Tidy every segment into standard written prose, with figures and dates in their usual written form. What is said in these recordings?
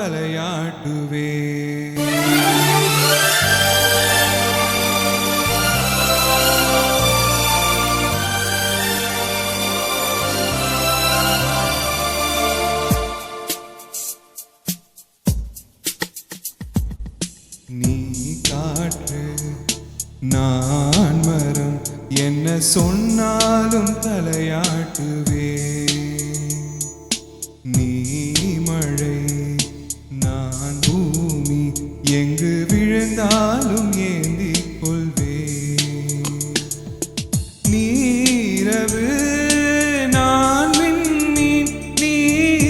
தலையாட்டுவே. நீ காற்று நான் மரம், என்ன சொன்னாலும் தலையாட்டுவே. நீ மழை நான் பூமி, எங்கு விழுந்தாலும் ஏந்திக் கொள்வே. நீரவு நான் விண்மீன், நீ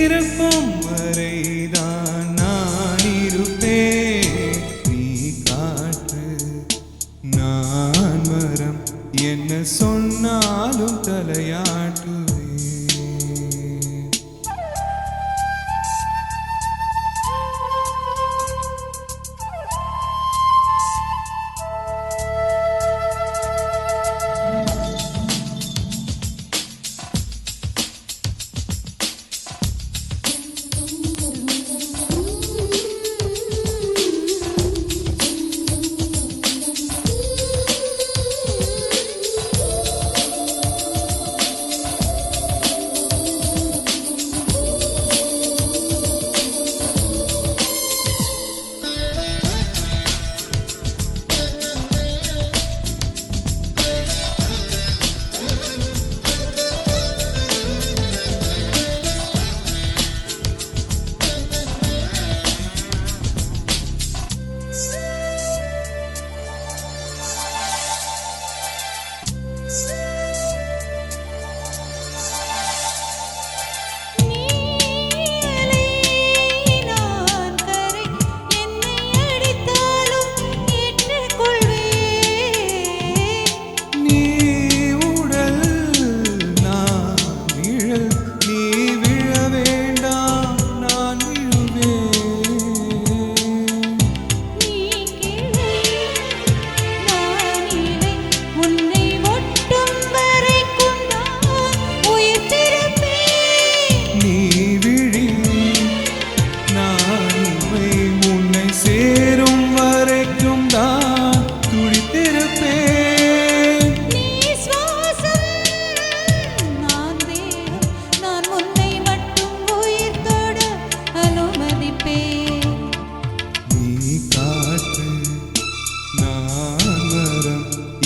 இருக்கும் வரைதான் நான் இருப்பேன். நீ காற்று நான் மரம், என்ன சொன்னாலும் தலையாட்டுவே.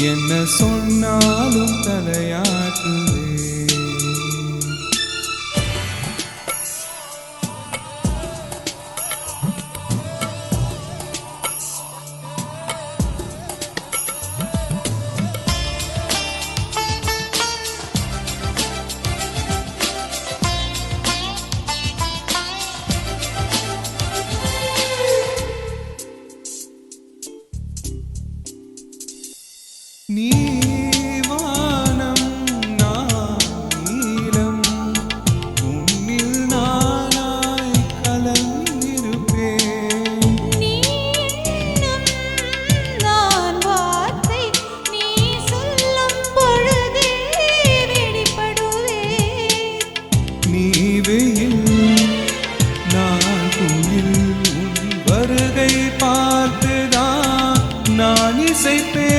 என்ன சொன்னாலும் தலையாட்டுவே. நீ வானம் நான் நீலம், உன்னில் நானாய் கலந்திருப்பேன். நீ எண்ணம் நான் வார்த்தை, நீ சொல்லும் பொழுதே வெளிப்படுவேன். நீ வெயில் நான் குயில், உன் வருகை பார்த்துதான் நான் இசைப்பேன்.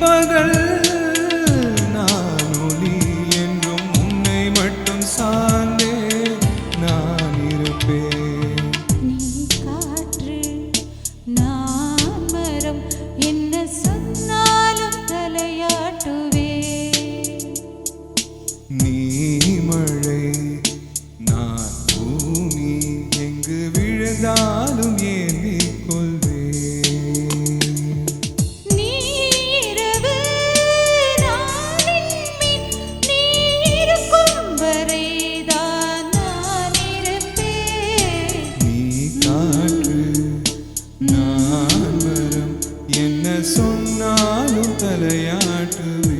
பகல் நான் ஒளி என்றும் உன்னை மட்டும் சார்ந்தே நான் இருப்பேன். நீ காற்று நான் மரம், என்ன சொன்னாலும் தலையாட்டுவே. நீ மழை நான் பூமி, எங்கு விழுந்தாலும் ஏந்திக் கொள்வேன். என்ன சொன்னாலும் தலையாட்டுவே.